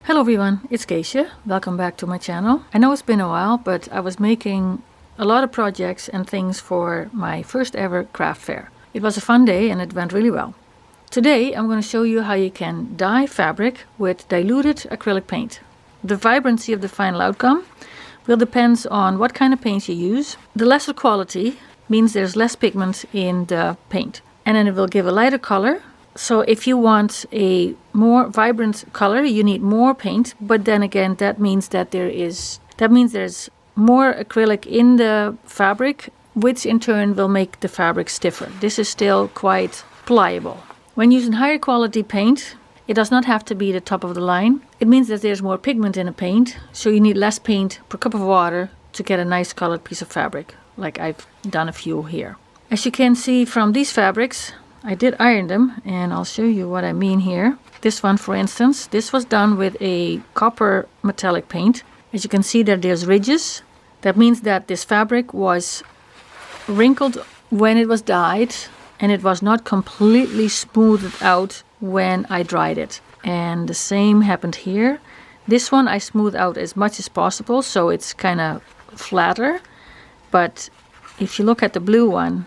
Hello everyone, it's Geesje. Welcome back to my channel. I know it's been a while, but I was making a lot of projects and things for my first ever craft fair. It was a fun day and it went really well. Today I'm going to show you how you can dye fabric with diluted acrylic paint. The vibrancy of the final outcome will depend on what kind of paint you use. The lesser quality means there's less pigment in the paint, and then it will give a lighter color. So if you want a more vibrant color, you need more paint, but then again that means there's more acrylic in the fabric, which in turn will make the fabric stiffer. This is still quite pliable. When using higher quality paint, it does not have to be the top of the line. It means that there's more pigment in the paint, so you need less paint per cup of water to get a nice colored piece of fabric, like I've done a few here. As you can see from these fabrics, I did iron them, and I'll show you what I mean here. This one, for instance, this was done with a copper metallic paint. As you can see that there's ridges. That means that this fabric was wrinkled when it was dyed, and it was not completely smoothed out when I dried it. And the same happened here. This one I smoothed out as much as possible, so it's kind of flatter. But if you look at the blue one,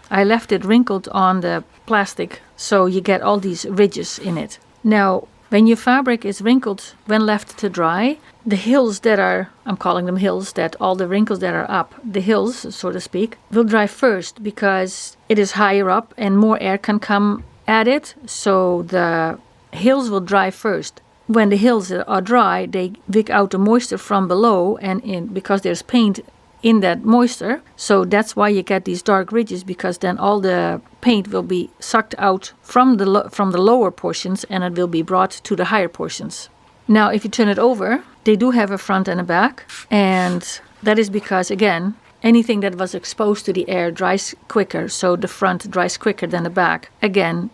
I left it wrinkled on the plastic, so you get all these ridges in it. Now, when your fabric is wrinkled when left to dry, the hills that are, I'm calling them hills, that all the wrinkles that are up, the hills, so to speak, will dry first because it is higher up and more air can come at it, so the hills will dry first. When the hills are dry, they wick out the moisture from below, and because there's paint in that moisture, so that's why you get these dark ridges, because then all the paint will be sucked out from the lower portions and it will be brought to the higher portions. Now if you turn it over, they do have a front and a back, and that is because, again, anything that was exposed to the air dries quicker, so the front dries quicker than the back, again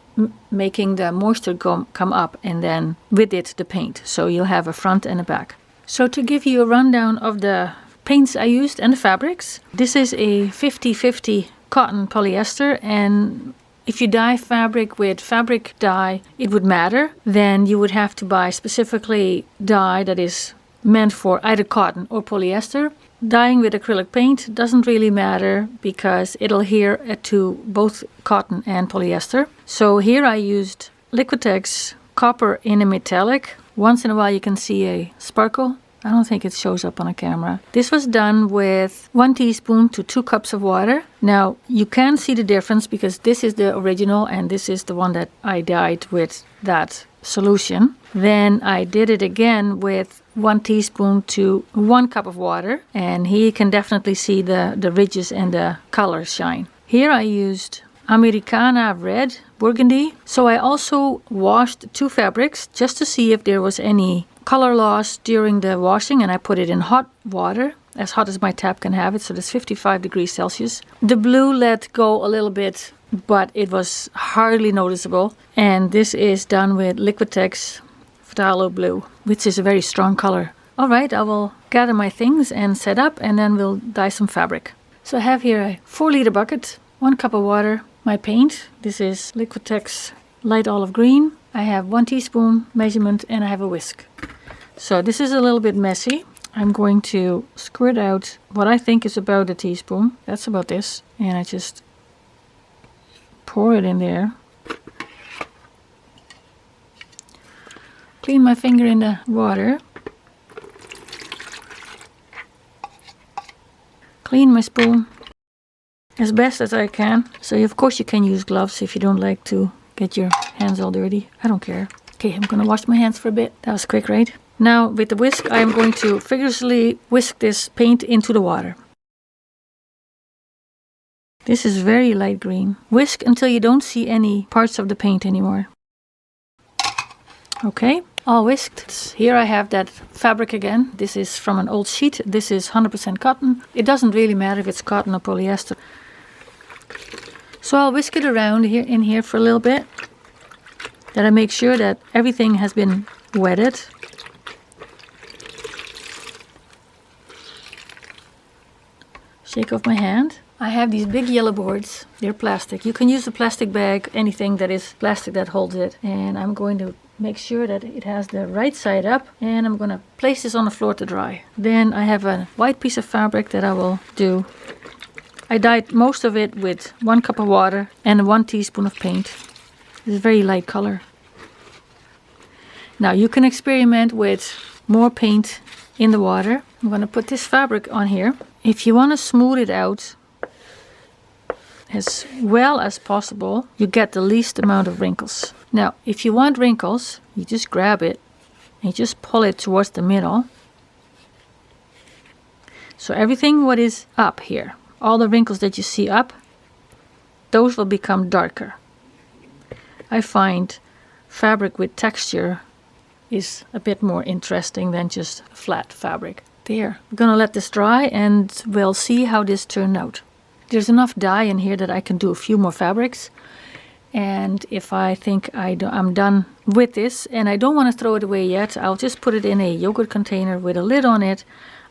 making the moisture come up, and then with it the paint, so you'll have a front and a back. So to give you a rundown of the paints I used and the fabrics. This is a 50-50 cotton polyester, and if you dye fabric with fabric dye, it would matter. Then you would have to buy specifically dye that is meant for either cotton or polyester. Dyeing with acrylic paint doesn't really matter because it'll adhere to both cotton and polyester. So here I used Liquitex copper in a metallic. Once in a while you can see a sparkle. I don't think it shows up on a camera. This was done with 1 teaspoon to 2 cups of water. Now, you can see the difference because this is the original and this is the one that I dyed with that solution. Then I did it again with 1 teaspoon to 1 cup of water. And here you can definitely see the ridges and the color shine. Here I used Americana Red Burgundy. So I also washed 2 fabrics just to see if there was any color loss during the washing, and I put it in hot water, as hot as my tap can have it, so that's 55 degrees Celsius. The blue let go a little bit, but it was hardly noticeable, and this is done with Liquitex Phthalo Blue, which is a very strong color. Alright, I will gather my things and set up, and then we'll dye some fabric. So I have here a 4-liter bucket, 1 cup of water, my paint, this is Liquitex Light Olive Green. I have 1 teaspoon measurement, and I have a whisk. So this is a little bit messy. I'm going to squirt out what I think is about a teaspoon. That's about this. And I just pour it in there. Clean my finger in the water. Clean my spoon as best as I can. So of course you can use gloves if you don't like to get your hands all dirty. I don't care. Okay, I'm gonna wash my hands for a bit. That was quick, right? Now with the whisk, I'm going to vigorously whisk this paint into the water. This is very light green. Whisk until you don't see any parts of the paint anymore. Okay, all whisked. Here I have that fabric again. This is from an old sheet. This is 100% cotton. It doesn't really matter if it's cotton or polyester. So I'll whisk it around in here for a little bit. Then I make sure that everything has been wetted. Shake off my hand. I have these big yellow boards. They're plastic. You can use a plastic bag, anything that is plastic that holds it. And I'm going to make sure that it has the right side up. And I'm going to place this on the floor to dry. Then I have a white piece of fabric that I will do. I dyed most of it with 1 cup of water and 1 teaspoon of paint. It's a very light color. Now you can experiment with more paint in the water. I'm going to put this fabric on here. If you want to smooth it out as well as possible, you get the least amount of wrinkles. Now, if you want wrinkles, you just grab it and you just pull it towards the middle. So everything what is up here, all the wrinkles that you see up, those will become darker. I find fabric with texture is a bit more interesting than just flat fabric. There, I'm gonna let this dry and we'll see how this turned out. There's enough dye in here that I can do a few more fabrics. And if I think I'm done with this and I don't want to throw it away yet, I'll just put it in a yogurt container with a lid on it.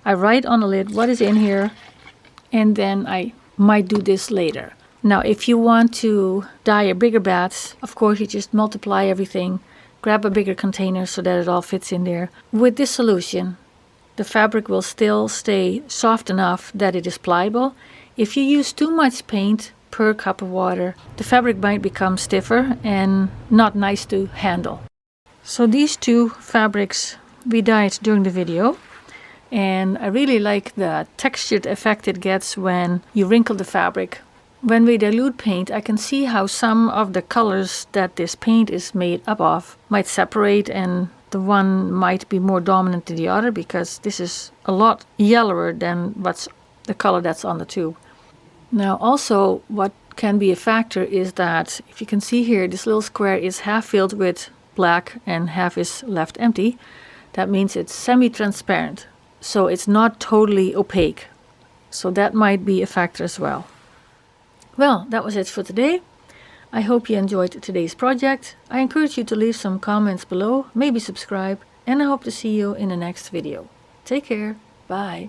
I write on the lid what is in here, and then I might do this later. Now, if you want to dye a bigger batch, of course you just multiply everything, grab a bigger container so that it all fits in there. With this solution, the fabric will still stay soft enough that it is pliable. If you use too much paint per cup of water, the fabric might become stiffer and not nice to handle. So these two fabrics we dyed during the video, and I really like the textured effect it gets when you wrinkle the fabric. When we dilute paint, I can see how some of the colors that this paint is made up of might separate, and the one might be more dominant than the other because this is a lot yellower than what's the color that's on the tube. Now also what can be a factor is that if you can see here, this little square is half filled with black and half is left empty. That means it's semi-transparent, so it's not totally opaque. So that might be a factor as well. Well, that was it for today. I hope you enjoyed today's project. I encourage you to leave some comments below, maybe subscribe, and I hope to see you in the next video. Take care. Bye.